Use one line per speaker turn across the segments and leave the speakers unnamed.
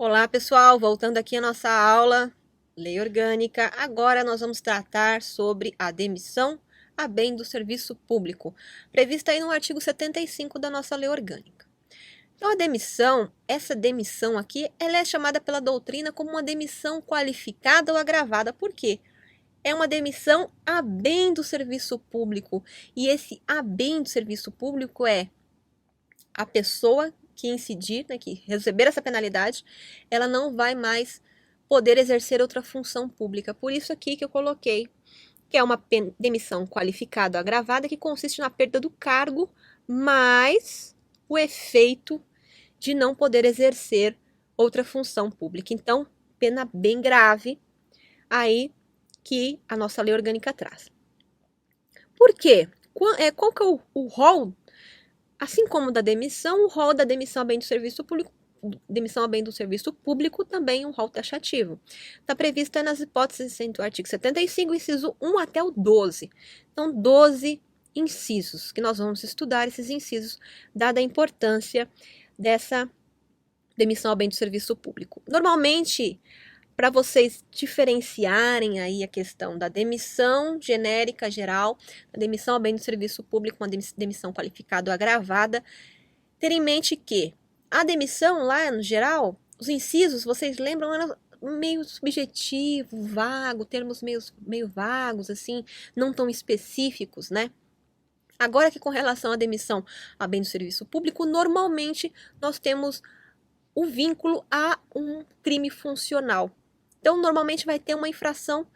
Olá, pessoal! Voltando aqui à nossa aula, Lei Orgânica. Agora nós vamos tratar sobre a demissão a bem do serviço público, prevista aí no artigo 75 da nossa Lei Orgânica. Então, a demissão, essa demissão aqui, ela é chamada pela doutrina como uma demissão qualificada ou agravada. Por quê? É uma demissão a bem do serviço público. E esse a bem do serviço público é a pessoa que incidir, né, que receber essa penalidade, ela não vai mais poder exercer outra função pública. Por isso aqui que eu coloquei que é uma demissão qualificada ou agravada, que consiste na perda do cargo, mais o efeito de não poder exercer outra função pública. Então, pena bem grave aí que a nossa lei orgânica traz. Por quê? Qual que é o rol? Assim como da demissão, o rol da demissão a bem do serviço público, também um rol taxativo. Está prevista nas hipóteses do artigo 75, inciso 1 até o 12. Então, 12 incisos que nós vamos estudar, esses incisos, dada a importância dessa demissão a bem do serviço público. Normalmente, para vocês diferenciarem aí a questão da demissão genérica geral, a demissão a bem do serviço público, uma demissão qualificada ou agravada, ter em mente que a demissão lá no geral, os incisos, vocês lembram, eram meio subjetivo, vago, termos meio vagos, assim, não tão específicos, né? Agora que com relação à demissão a bem do serviço público, normalmente nós temos o vínculo a um crime funcional. Então, normalmente vai ter uma infração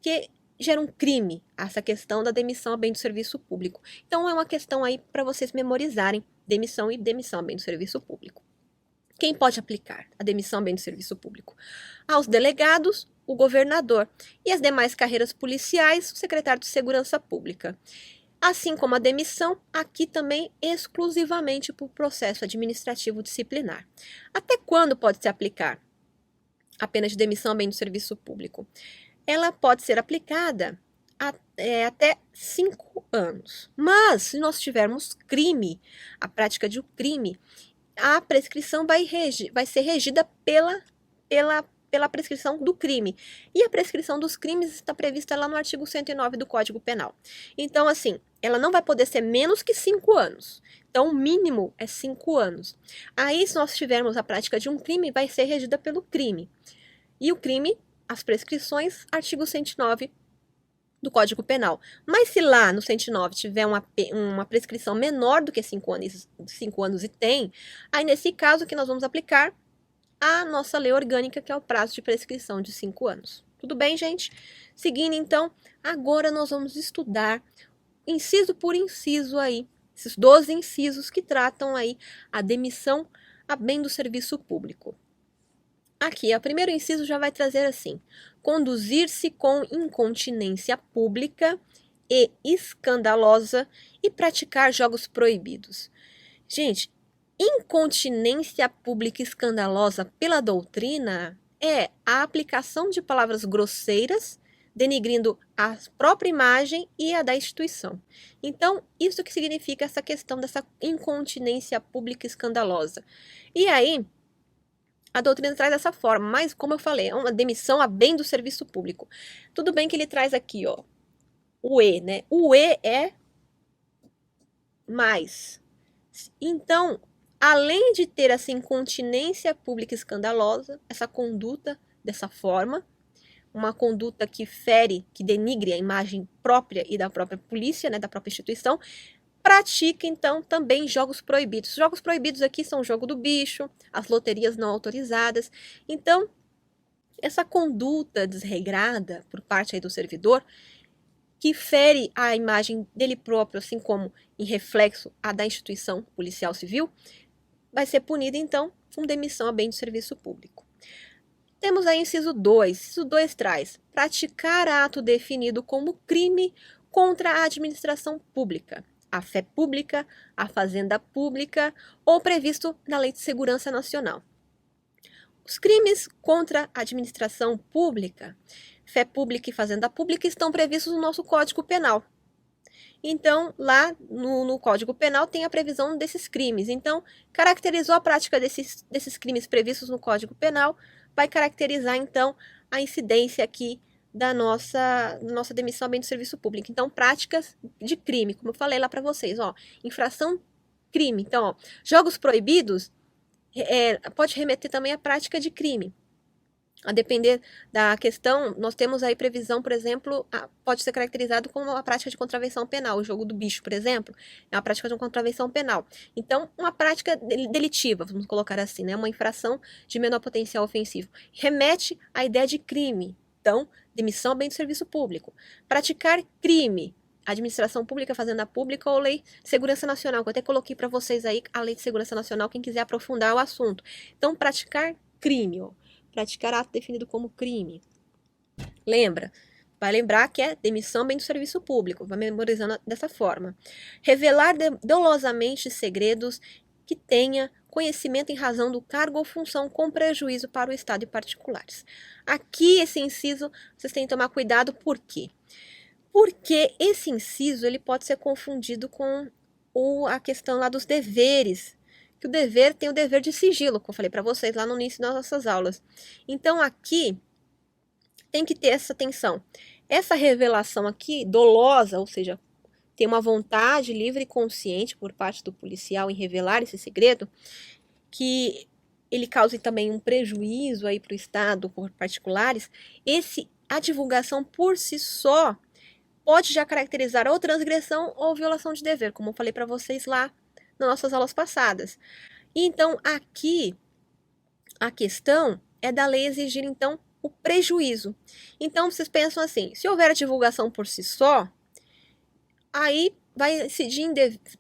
que gera um crime, essa questão da demissão a bem do serviço público. Então, é uma questão aí para vocês memorizarem demissão e demissão a bem do serviço público. Quem pode aplicar a demissão a bem do serviço público? Aos delegados, o governador, e as demais carreiras policiais, o secretário de Segurança Pública. Assim como a demissão, aqui também exclusivamente por processo administrativo disciplinar. Até quando pode se aplicar a pena de demissão a bem do serviço público? Ela pode ser aplicada até 5 anos. Mas, se nós tivermos crime, a prática de um crime, a prescrição vai ser regida pela prescrição do crime. E a prescrição dos crimes está prevista lá no artigo 109 do Código Penal. Então, assim, ela não vai poder ser menos que 5 anos. Então, o mínimo é 5 anos. Aí, se nós tivermos a prática de um crime, vai ser regida pelo crime. E o crime, as prescrições, artigo 109 do Código Penal. Mas se lá no 109 tiver uma prescrição menor do que 5 anos e tem, aí nesse caso que nós vamos aplicar a nossa lei orgânica, que é o prazo de prescrição de 5 anos. Tudo bem, gente? Seguindo, então, agora nós vamos estudar inciso por inciso aí, esses 12 incisos que tratam aí a demissão a bem do serviço público. Aqui, o primeiro inciso já vai trazer assim: conduzir-se com incontinência pública e escandalosa e praticar jogos proibidos. Gente, incontinência pública escandalosa pela doutrina é a aplicação de palavras grosseiras, denigrindo a própria imagem e a da instituição. Então, isso que significa essa questão dessa incontinência pública escandalosa. E aí, a doutrina traz dessa forma, mas como eu falei, é uma demissão a bem do serviço público. Tudo bem que ele traz aqui, ó, o E, né? O E é mais. Então, além de ter essa incontinência pública escandalosa, essa conduta dessa forma, uma conduta que fere, que denigre a imagem própria e da própria polícia, né, da própria instituição, pratica, então, também jogos proibidos. Jogos proibidos aqui são o jogo do bicho, as loterias não autorizadas. Então, essa conduta desregrada por parte aí do servidor, que fere a imagem dele próprio, assim como em reflexo a da instituição policial civil, vai ser punida, então, com demissão a bem do serviço público. Temos aí inciso 2. Inciso 2 traz praticar ato definido como crime contra a administração pública, a fé pública, a fazenda pública ou previsto na Lei de Segurança Nacional. Os crimes contra a administração pública, fé pública e fazenda pública estão previstos no nosso Código Penal. Então, lá no Código Penal tem a previsão desses crimes. Então, caracterizou a prática desses crimes previstos no Código Penal, vai caracterizar, então, a incidência aqui da nossa demissão a bem do serviço público. Então, práticas de crime, como eu falei lá para vocês, ó, infração, crime. Então, ó, jogos proibidos pode remeter também à prática de crime. A depender da questão, nós temos aí previsão, por exemplo, pode ser caracterizado como a prática de contravenção penal. O jogo do bicho, por exemplo, é uma prática de uma contravenção penal. Então, uma prática delitiva, vamos colocar assim, né? Uma infração de menor potencial ofensivo. Remete à ideia de crime. Então, demissão bem do serviço público. Praticar crime. Administração Pública, Fazenda Pública ou Lei de Segurança Nacional, que eu até coloquei para vocês aí a Lei de Segurança Nacional, quem quiser aprofundar o assunto. Então, praticar crime, ó. Praticar ato definido como crime. Lembra? Vai lembrar que é demissão bem do serviço público. Vai memorizando dessa forma. Revelar dolosamente segredos que tenha conhecimento em razão do cargo ou função com prejuízo para o Estado e particulares. Aqui, esse inciso, vocês têm que tomar cuidado, por quê? Porque esse inciso ele pode ser confundido com a questão lá dos deveres, que o dever tem o dever de sigilo, como eu falei para vocês lá no início das nossas aulas. Então, aqui, tem que ter essa atenção. Essa revelação aqui, dolosa, ou seja, tem uma vontade livre e consciente por parte do policial em revelar esse segredo, que ele cause também um prejuízo aí para o Estado por particulares, a divulgação por si só pode já caracterizar ou transgressão ou violação de dever, como eu falei para vocês lá nas nossas aulas passadas. E então, aqui, a questão é da lei exigir, então, o prejuízo. Então, vocês pensam assim, se houver a divulgação por si só, aí vai incidir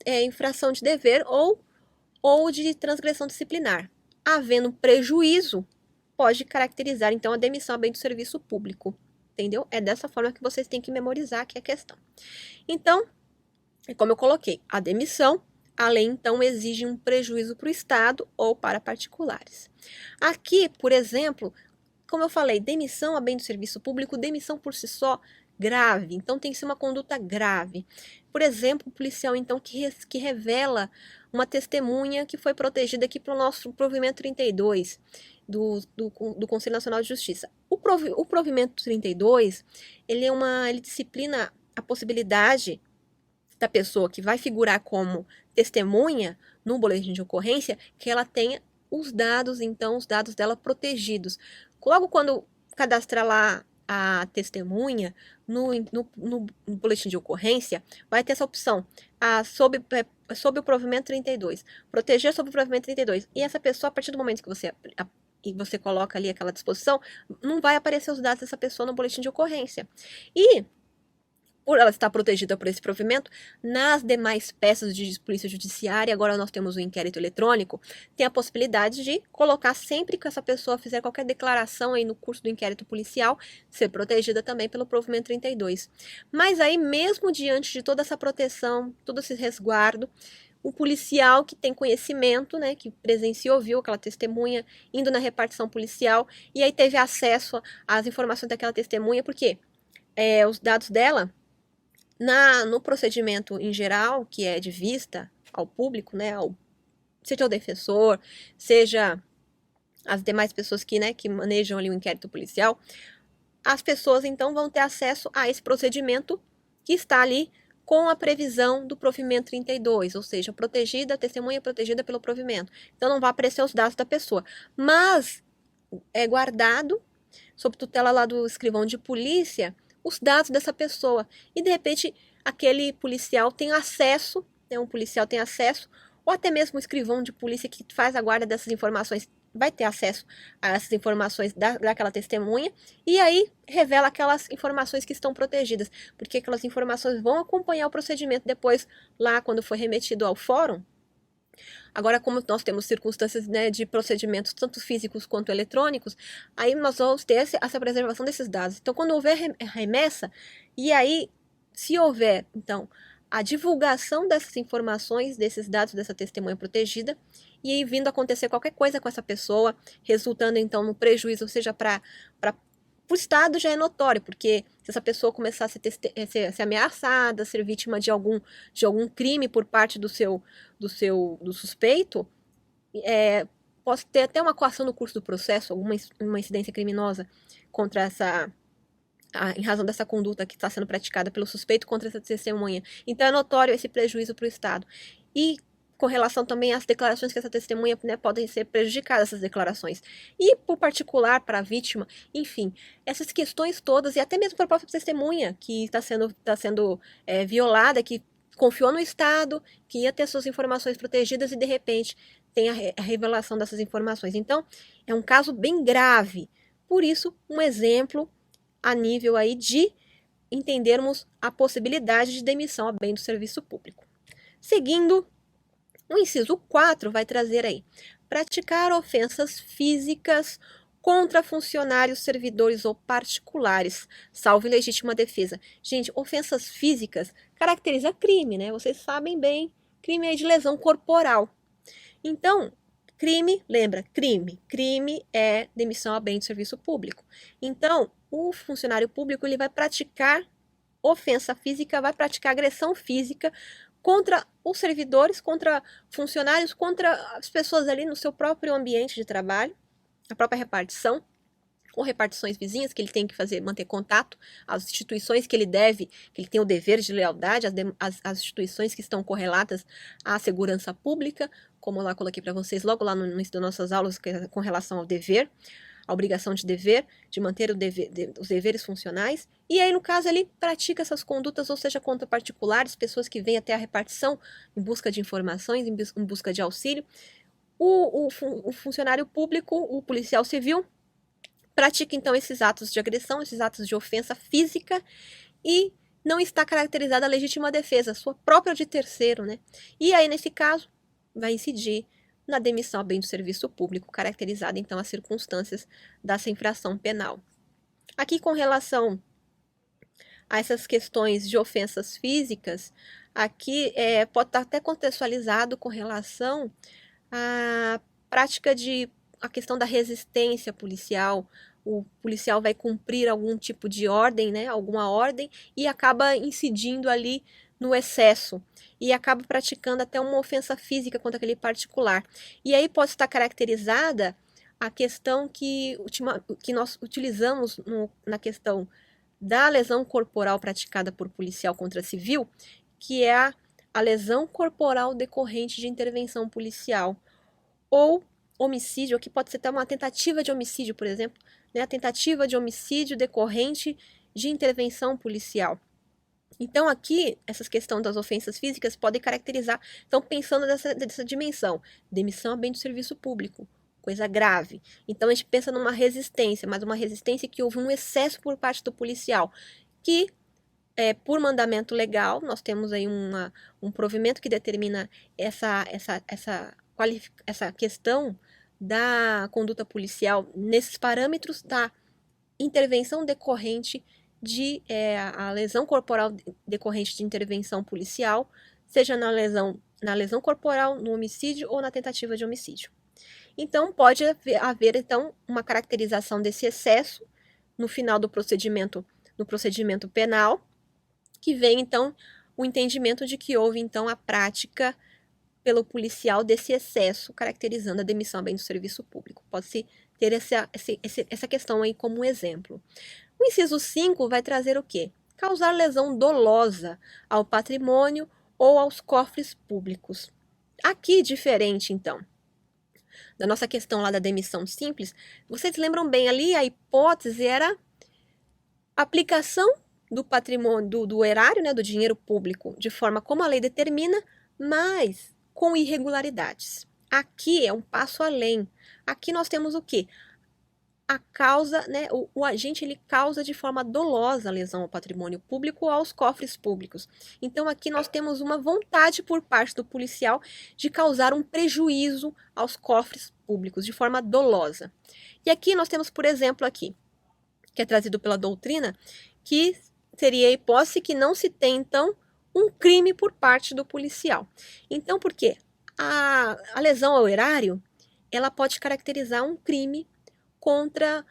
em infração de dever ou de transgressão disciplinar. Havendo prejuízo, pode caracterizar, então, a demissão a bem do serviço público. Entendeu? É dessa forma que vocês têm que memorizar aqui a questão. Então, como eu coloquei, a demissão, a lei, então, exige um prejuízo para o Estado ou para particulares. Aqui, por exemplo, como eu falei, demissão a bem do serviço público, demissão por si só, grave. Então, tem que ser uma conduta grave. Por exemplo, o policial, então, que revela uma testemunha que foi protegida aqui pelo nosso provimento 32 do Conselho Nacional de Justiça. O provimento 32, ele disciplina a possibilidade da pessoa que vai figurar como testemunha no boletim de ocorrência, que ela tenha os dados, então, os dados dela protegidos. Logo quando cadastrar lá a testemunha no boletim de ocorrência, vai ter essa opção, sob o provimento 32, proteger sob o provimento 32. E essa pessoa, a partir do momento que você coloca ali aquela disposição, não vai aparecer os dados dessa pessoa no boletim de ocorrência. E por ela estar protegida por esse provimento, nas demais peças de polícia judiciária, agora nós temos o inquérito eletrônico, tem a possibilidade de colocar sempre que essa pessoa fizer qualquer declaração aí no curso do inquérito policial, ser protegida também pelo provimento 32. Mas aí, mesmo diante de toda essa proteção, todo esse resguardo, o policial que tem conhecimento, né, que presenciou, viu aquela testemunha indo na repartição policial e aí teve acesso às informações daquela testemunha, porque os dados dela no procedimento em geral, que é de vista ao público, né, seja o defensor, seja as demais pessoas que manejam ali o inquérito policial, as pessoas então vão ter acesso a esse procedimento que está ali com a previsão do provimento 32, ou seja, protegida, a testemunha protegida pelo provimento. Então não vai aparecer os dados da pessoa, mas é guardado sob tutela lá do escrivão de polícia os dados dessa pessoa. E, de repente, aquele policial tem acesso, né, um policial tem acesso, ou até mesmo o escrivão de polícia que faz a guarda dessas informações vai ter acesso a essas informações daquela testemunha, e aí revela aquelas informações que estão protegidas, porque aquelas informações vão acompanhar o procedimento depois, lá quando for remetido ao fórum. Agora, como nós temos circunstâncias, né, de procedimentos tanto físicos quanto eletrônicos, aí nós vamos ter essa preservação desses dados. Então, quando houver remessa, e aí, se houver, então, a divulgação dessas informações, desses dados dessa testemunha protegida, e aí vindo acontecer qualquer coisa com essa pessoa, resultando, então, no prejuízo, seja para Para o Estado já é notório, porque se essa pessoa começar a ser ameaçada, ser vítima de algum crime por parte do suspeito, pode ter até uma coação no curso do processo, uma incidência criminosa contra em razão dessa conduta que está sendo praticada pelo suspeito contra essa testemunha. Então é notório esse prejuízo para o Estado. E com relação também às declarações que essa testemunha, né, podem ser prejudicadas, essas declarações. E por particular, para a vítima, enfim, essas questões todas, e até mesmo para a própria testemunha que está sendo violada, que confiou no Estado, que ia ter suas informações protegidas e de repente tem a revelação dessas informações. Então, é um caso bem grave. Por isso, um exemplo a nível aí de entendermos a possibilidade de demissão a bem do serviço público. Seguindo, o inciso 4 vai trazer aí: praticar ofensas físicas contra funcionários, servidores ou particulares, salvo legítima defesa. Gente, ofensas físicas caracteriza crime, né? Vocês sabem bem, crime é de lesão corporal. Então, crime, lembra, crime. Crime é demissão a bem do serviço público. Então, o funcionário público ele vai praticar ofensa física, vai praticar agressão física contra os servidores, contra funcionários, contra as pessoas ali no seu próprio ambiente de trabalho, a própria repartição, ou repartições vizinhas que ele tem que manter contato, as instituições que ele tem o dever de lealdade, as instituições que estão correlatas à segurança pública, como eu lá coloquei para vocês logo lá no início das nossas aulas com relação ao dever, a obrigação de dever, de manter os deveres funcionais, e aí no caso ele pratica essas condutas, ou seja, contra particulares, pessoas que vêm até a repartição em busca de informações, em busca de auxílio. O funcionário público, o policial civil, pratica então esses atos de agressão, esses atos de ofensa física e não está caracterizada a legítima defesa, sua própria de terceiro, né? E aí, nesse caso, vai incidir na demissão a bem do serviço público, caracterizada então as circunstâncias dessa infração penal. Aqui, com relação a essas questões de ofensas físicas, aqui pode estar até contextualizado com relação à prática a questão da resistência policial. O policial vai cumprir algum tipo de ordem, né, alguma ordem, e acaba incidindo ali no excesso, e acaba praticando até uma ofensa física contra aquele particular. E aí pode estar caracterizada a questão que nós utilizamos na questão da lesão corporal praticada por policial contra civil, que é a lesão corporal decorrente de intervenção policial, ou homicídio, aqui pode ser até uma tentativa de homicídio, por exemplo, né, a tentativa de homicídio decorrente de intervenção policial. Então, aqui, essas questões das ofensas físicas podem caracterizar, então, pensando dessa dimensão, demissão a bem do serviço público, coisa grave. Então, a gente pensa numa resistência, mas uma resistência que houve um excesso por parte do policial, que, por mandamento legal, nós temos aí um provimento que determina essa questão da conduta policial nesses parâmetros da intervenção decorrente a lesão corporal decorrente de intervenção policial, seja na lesão corporal, no homicídio ou na tentativa de homicídio. Então, pode haver então, uma caracterização desse excesso no final do procedimento penal, que vem, então, o entendimento de que houve, então, a prática pelo policial desse excesso, caracterizando a demissão a bem do serviço público. Pode-se ter essa questão aí como exemplo. O inciso 5 vai trazer o quê? Causar lesão dolosa ao patrimônio ou aos cofres públicos. Aqui, diferente, então, da nossa questão lá da demissão simples, vocês lembram bem ali, a hipótese era aplicação do patrimônio, do erário, né, do dinheiro público, de forma como a lei determina, mas com irregularidades. Aqui é um passo além. Aqui nós temos o quê? A causa, né, o agente ele causa de forma dolosa a lesão ao patrimônio público ou aos cofres públicos. Então aqui nós temos uma vontade por parte do policial de causar um prejuízo aos cofres públicos de forma dolosa. E aqui nós temos, por exemplo, aqui, que é trazido pela doutrina, que seria a hipótese que não se tem, então, um crime por parte do policial. Então, por quê? A lesão ao erário, ela pode caracterizar um crime contra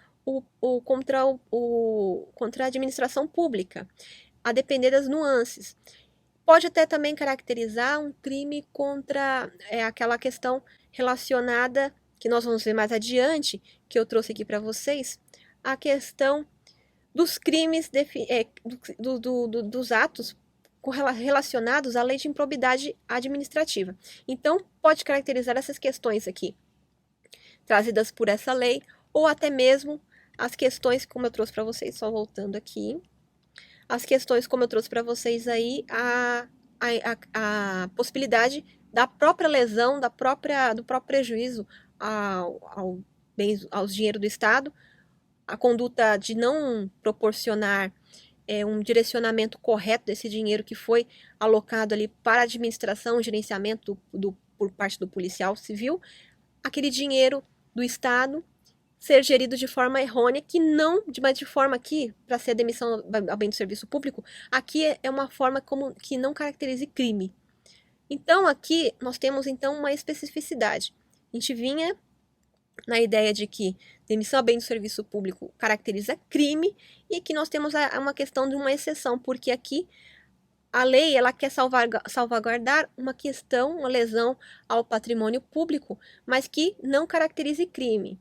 contra a administração pública, a depender das nuances. Pode até também caracterizar um crime contra aquela questão relacionada, que nós vamos ver mais adiante, que eu trouxe aqui para vocês, a questão dos crimes, dos atos relacionados à lei de improbidade administrativa. Então, pode caracterizar essas questões aqui, trazidas por essa lei, ou até mesmo as questões, como eu trouxe para vocês, só voltando aqui, as questões, como eu trouxe para vocês aí, a possibilidade da própria lesão, do próprio prejuízo aos dinheiro do Estado, a conduta de não proporcionar um direcionamento correto desse dinheiro que foi alocado ali para a administração, gerenciamento por parte do policial civil, aquele dinheiro do Estado ser gerido de forma errônea, mas de forma aqui, para ser a demissão ao bem do serviço público, aqui é uma forma que não caracterize crime. Então, aqui nós temos então uma especificidade. A gente vinha na ideia de que demissão ao bem do serviço público caracteriza crime, e aqui nós temos uma questão de uma exceção, porque aqui a lei ela quer salvaguardar uma lesão ao patrimônio público, mas que não caracterize crime.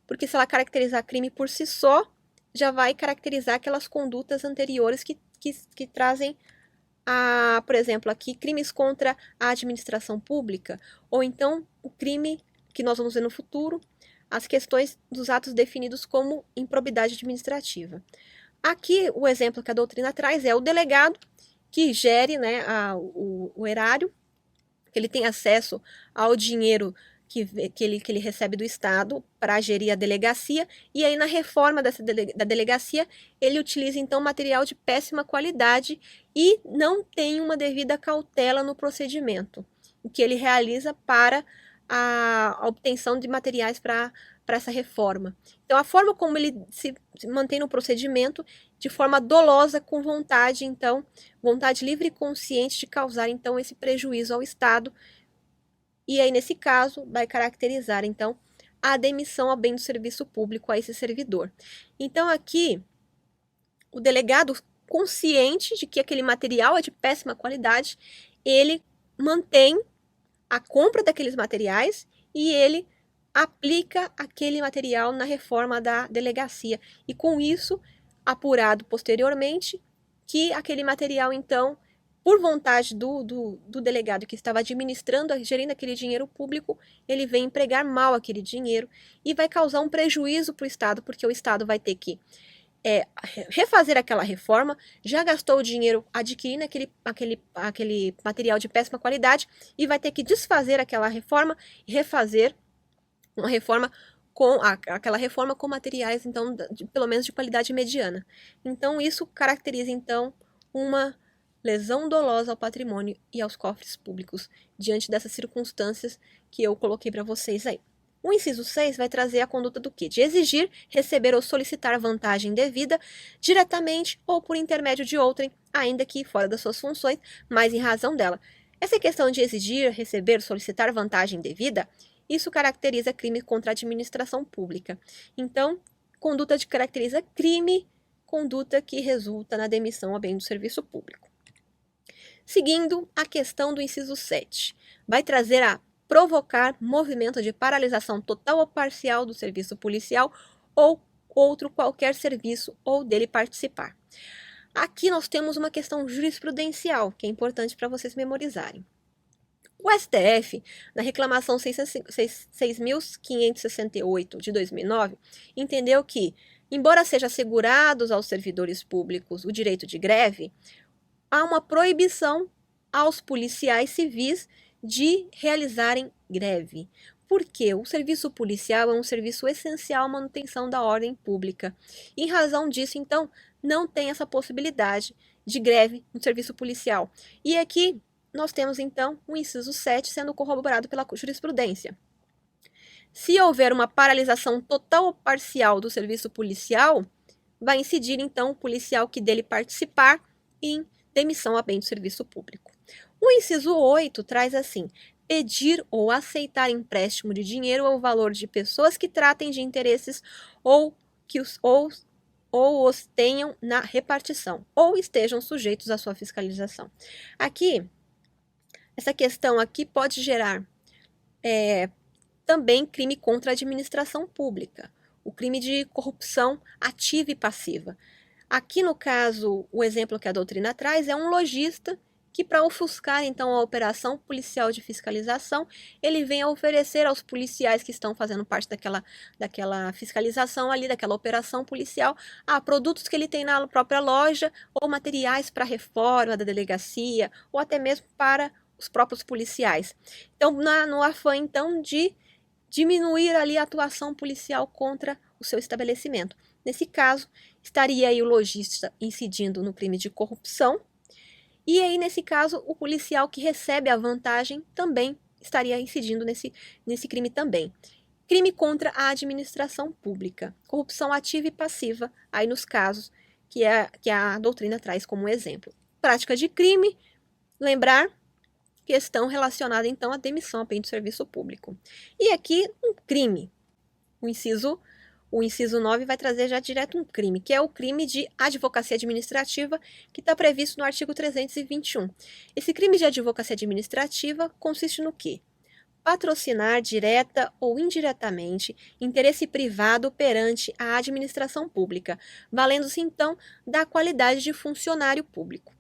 Porque se ela caracterizar crime por si só, já vai caracterizar aquelas condutas anteriores que trazem, por exemplo, aqui, crimes contra a administração pública, ou então o crime que nós vamos ver no futuro, as questões dos atos definidos como improbidade administrativa. Aqui, o exemplo que a doutrina traz é o delegado, que gere, né, o erário, ele tem acesso ao dinheiro que ele recebe do Estado para gerir a delegacia, e aí na reforma da delegacia, ele utiliza então material de péssima qualidade e não tem uma devida cautela no procedimento, o que ele realiza para a obtenção de materiais para essa reforma. Então, a forma como ele se mantém no procedimento, de forma dolosa, com vontade, então, vontade livre e consciente de causar, então, esse prejuízo ao Estado. E aí, nesse caso, vai caracterizar, então, a demissão ao bem do serviço público a esse servidor. Então, aqui, o delegado, consciente de que aquele material é de péssima qualidade, ele mantém a compra daqueles materiais e ele aplica aquele material na reforma da delegacia. E com isso, apurado posteriormente, que aquele material, então, por vontade do delegado que estava gerindo aquele dinheiro público, ele vem empregar mal aquele dinheiro e vai causar um prejuízo para o Estado, porque o Estado vai ter que refazer aquela reforma, já gastou o dinheiro adquirindo aquele material de péssima qualidade e vai ter que desfazer aquela reforma e refazer uma reforma aquela reforma com materiais, então, pelo menos de qualidade mediana. Então, isso caracteriza, então, uma lesão dolosa ao patrimônio e aos cofres públicos, diante dessas circunstâncias que eu coloquei para vocês aí. O inciso 6 vai trazer a conduta do quê? De exigir, receber ou solicitar vantagem devida, diretamente ou por intermédio de outrem, ainda que fora das suas funções, mas em razão dela. Essa questão de exigir, receber, solicitar vantagem devida, isso caracteriza crime contra a administração pública. Então, conduta que caracteriza crime, conduta que resulta na demissão ao bem do serviço público. Seguindo a questão do inciso 7, vai trazer a provocar movimento de paralisação total ou parcial do serviço policial ou outro qualquer serviço ou dele participar. Aqui nós temos uma questão jurisprudencial, que é importante para vocês memorizarem. O STF, na reclamação 6.568 de 2009, entendeu que, embora seja assegurados aos servidores públicos o direito de greve, há uma proibição aos policiais civis de realizarem greve, porque o serviço policial é um serviço essencial à manutenção da ordem pública. Em razão disso, então, não tem essa possibilidade de greve no serviço policial. E aqui nós temos, então, o inciso 7 sendo corroborado pela jurisprudência. Se houver uma paralisação total ou parcial do serviço policial, vai incidir, então, o policial que dele participar em demissão a bem do serviço público. O inciso 8 traz assim: pedir ou aceitar empréstimo de dinheiro ou valor de pessoas que tratem de interesses ou ou os tenham na repartição, ou estejam sujeitos à sua fiscalização. Aqui, essa questão aqui pode gerar também crime contra a administração pública, o crime de corrupção ativa e passiva. Aqui, no caso, o exemplo que a doutrina traz é um lojista que, para ofuscar, então, a operação policial de fiscalização, ele vem a oferecer aos policiais que estão fazendo parte daquela fiscalização ali, daquela operação policial, produtos que ele tem na própria loja, ou materiais para reforma da delegacia, ou até mesmo para os próprios policiais. Então, no afã, então, de diminuir ali a atuação policial contra o seu estabelecimento. Nesse caso, estaria aí o lojista incidindo no crime de corrupção, e aí, nesse caso, o policial que recebe a vantagem também estaria incidindo nesse crime também. Crime contra a administração pública, corrupção ativa e passiva, aí nos casos que a doutrina traz como exemplo. Prática de crime, lembrar, questão relacionada então à demissão a bem do serviço público. E aqui um crime, o inciso 9 vai trazer já direto um crime, que é o crime de advocacia administrativa, que está previsto no artigo 321. Esse crime de advocacia administrativa consiste no quê? Patrocinar direta ou indiretamente interesse privado perante a administração pública, valendo-se então da qualidade de funcionário público.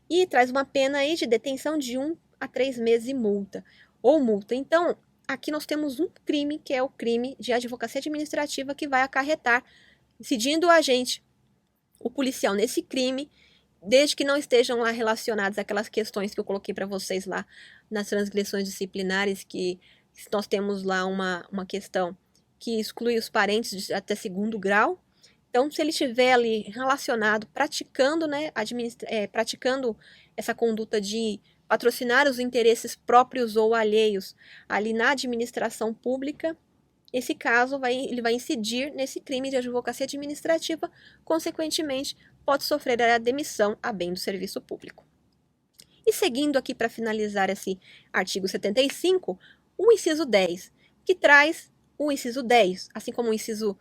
E traz uma pena aí de detenção de 1 a 3 meses e multa, ou multa. Então, aqui nós temos um crime, que é o crime de advocacia administrativa, que vai acarretar, incidindo o policial nesse crime, desde que não estejam lá relacionadas aquelas questões que eu coloquei para vocês lá nas transgressões disciplinares, que nós temos lá uma questão que exclui os parentes até 2º grau. Então, se ele estiver ali relacionado, praticando essa conduta de patrocinar os interesses próprios ou alheios ali na administração pública, esse caso ele vai incidir nesse crime de advocacia administrativa, consequentemente, pode sofrer a demissão a bem do serviço público. E seguindo aqui para finalizar esse artigo 75, o inciso 10, que traz o inciso 10, assim como o inciso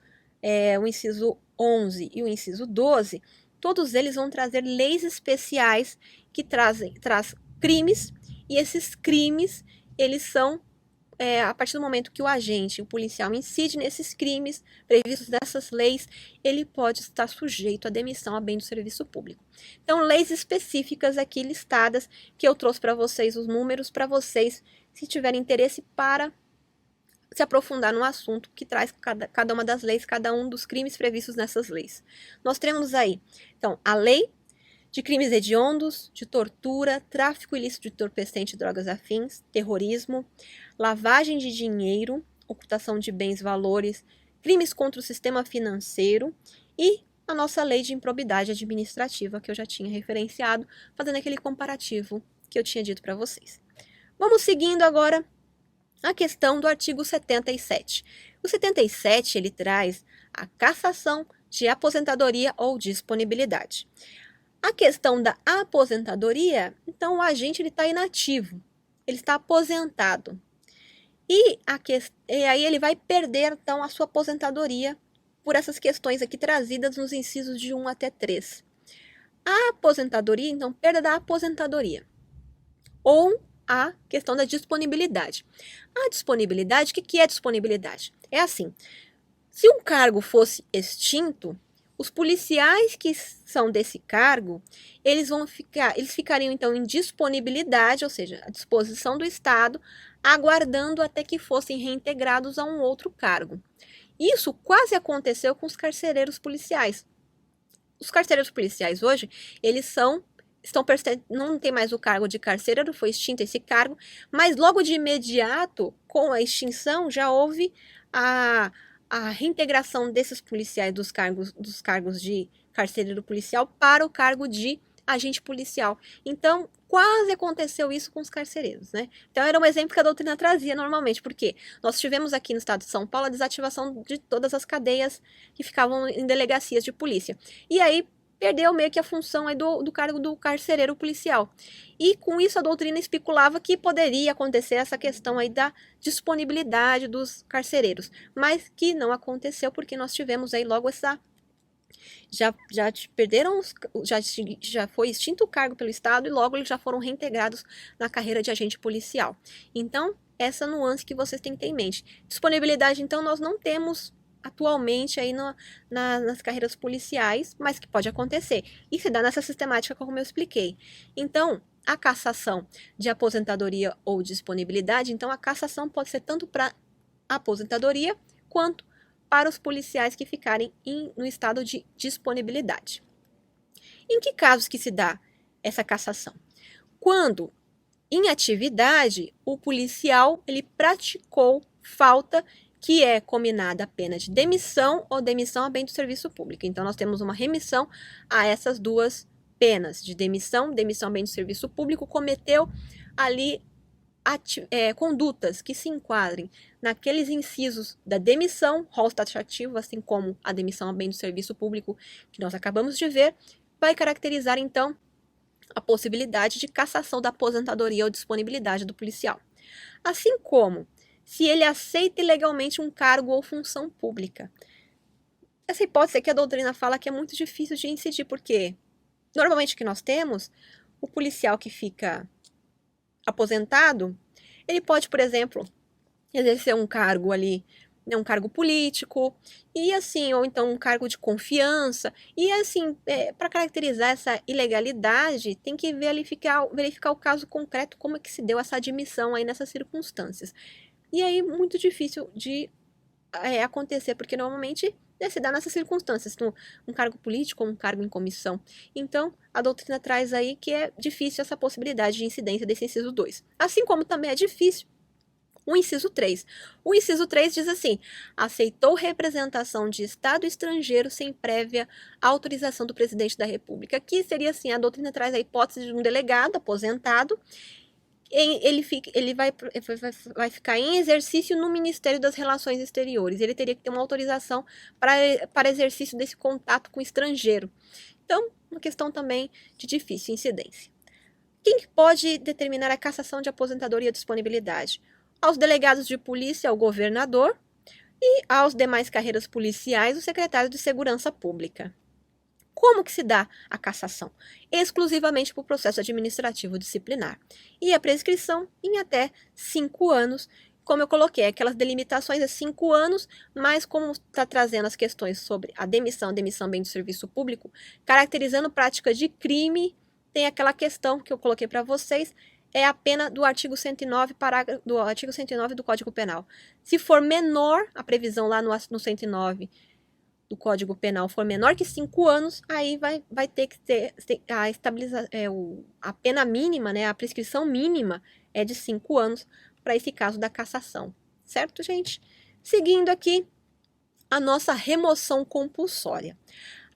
11 e o inciso 12, todos eles vão trazer leis especiais que traz crimes, e esses crimes, eles são, a partir do momento que o policial incide nesses crimes previstos nessas leis, ele pode estar sujeito à demissão a bem do serviço público. Então, leis específicas aqui listadas, que eu trouxe para vocês os números, para vocês, se tiverem interesse, para se aprofundar no assunto que traz cada uma das leis, cada um dos crimes previstos nessas leis. Nós temos aí, então, a lei de crimes hediondos, de tortura, tráfico ilícito de entorpecente e drogas afins, terrorismo, lavagem de dinheiro, ocultação de bens e valores, crimes contra o sistema financeiro e a nossa lei de improbidade administrativa, que eu já tinha referenciado, fazendo aquele comparativo que eu tinha dito para vocês. Vamos seguindo agora a questão do artigo 77. O 77, ele traz a cassação de aposentadoria ou disponibilidade. A questão da aposentadoria, então o agente está inativo, ele está aposentado. E aí ele vai perder, então, a sua aposentadoria por essas questões aqui trazidas nos incisos de 1 até 3. A aposentadoria, então, perda da aposentadoria. Ou a questão da disponibilidade. A disponibilidade, o que é disponibilidade? É assim, se um cargo fosse extinto, os policiais que são desse cargo, eles ficariam então em disponibilidade, ou seja, à disposição do Estado, aguardando até que fossem reintegrados a um outro cargo. Isso quase aconteceu com os carcereiros policiais. Os carcereiros policiais hoje, não tem mais o cargo de carcereiro, foi extinto esse cargo, mas logo de imediato, com a extinção, já houve a reintegração desses policiais dos cargos de carcereiro policial para o cargo de agente policial. Então, quase aconteceu isso com os carcereiros, né? Então, era um exemplo que a doutrina trazia normalmente, porque nós tivemos aqui no estado de São Paulo a desativação de todas as cadeias que ficavam em delegacias de polícia. E aí, perdeu meio que a função aí do cargo do carcereiro policial. E com isso a doutrina especulava que poderia acontecer essa questão aí da disponibilidade dos carcereiros, mas que não aconteceu porque nós tivemos aí logo essa já perderam, já foi extinto o cargo pelo Estado e logo eles já foram reintegrados na carreira de agente policial. Então, essa nuance que vocês têm que ter em mente. Disponibilidade, então, nós não temos atualmente aí nas carreiras policiais, mas que pode acontecer. E se dá nessa sistemática como eu expliquei. Então, a cassação de aposentadoria ou disponibilidade, então a cassação pode ser tanto para aposentadoria quanto para os policiais que ficarem no estado de disponibilidade. Em que casos que se dá essa cassação? Quando, em atividade, o policial ele praticou falta que é combinada a pena de demissão ou demissão a bem do serviço público. Então, nós temos uma remissão a essas duas penas de demissão a bem do serviço público, cometeu ali condutas que se enquadrem naqueles incisos da demissão, rol taxativo, assim como a demissão a bem do serviço público que nós acabamos de ver, vai caracterizar então a possibilidade de cassação da aposentadoria ou disponibilidade do policial. Assim como se ele aceita ilegalmente um cargo ou função pública. Essa hipótese aqui a doutrina fala que é muito difícil de incidir, porque normalmente o que nós temos, o policial que fica aposentado, ele pode, por exemplo, exercer um cargo ali, né, um cargo político, e assim, ou então um cargo de confiança, e assim, para caracterizar essa ilegalidade, tem que verificar o caso concreto, como é que se deu essa admissão aí nessas circunstâncias. E aí, muito difícil de acontecer, porque normalmente se dá nessas circunstâncias, um cargo político ou um cargo em comissão. Então, a doutrina traz aí que é difícil essa possibilidade de incidência desse inciso 2. Assim como também é difícil o inciso 3. O inciso 3 diz assim: aceitou representação de Estado estrangeiro sem prévia autorização do presidente da República. Aqui seria assim, a doutrina traz a hipótese de um delegado aposentado, ele vai ficar em exercício no Ministério das Relações Exteriores. Ele teria que ter uma autorização para exercício desse contato com o estrangeiro. Então, uma questão também de difícil incidência. Quem pode determinar a cassação de aposentadoria e disponibilidade? Aos delegados de polícia, ao governador e aos demais carreiras policiais, o secretário de Segurança Pública. Como que se dá a cassação? Exclusivamente por processo administrativo disciplinar. E a prescrição em até 5 anos. Como eu coloquei, aquelas delimitações é 5 anos, mas como está trazendo as questões sobre a demissão bem do serviço público, caracterizando prática de crime, tem aquela questão que eu coloquei para vocês, é a pena do artigo 109, do artigo 109 do Código Penal. Se for menor, a previsão lá no 109 do Código Penal for menor que 5 anos, aí vai ter que ter a pena mínima, né, a prescrição mínima é de 5 anos para esse caso da cassação. Certo, gente? Seguindo aqui, a nossa remoção compulsória.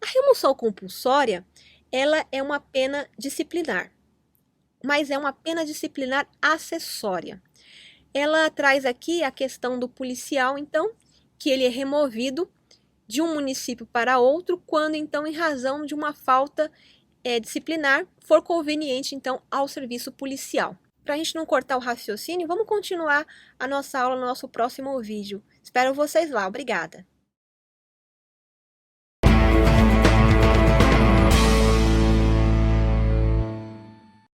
A remoção compulsória, ela é uma pena disciplinar, mas é uma pena disciplinar acessória. Ela traz aqui a questão do policial, então, que ele é removido de um município para outro, quando então, em razão de uma falta disciplinar, for conveniente então ao serviço policial. Para a gente não cortar o raciocínio, vamos continuar a nossa aula no nosso próximo vídeo. Espero vocês lá. Obrigada!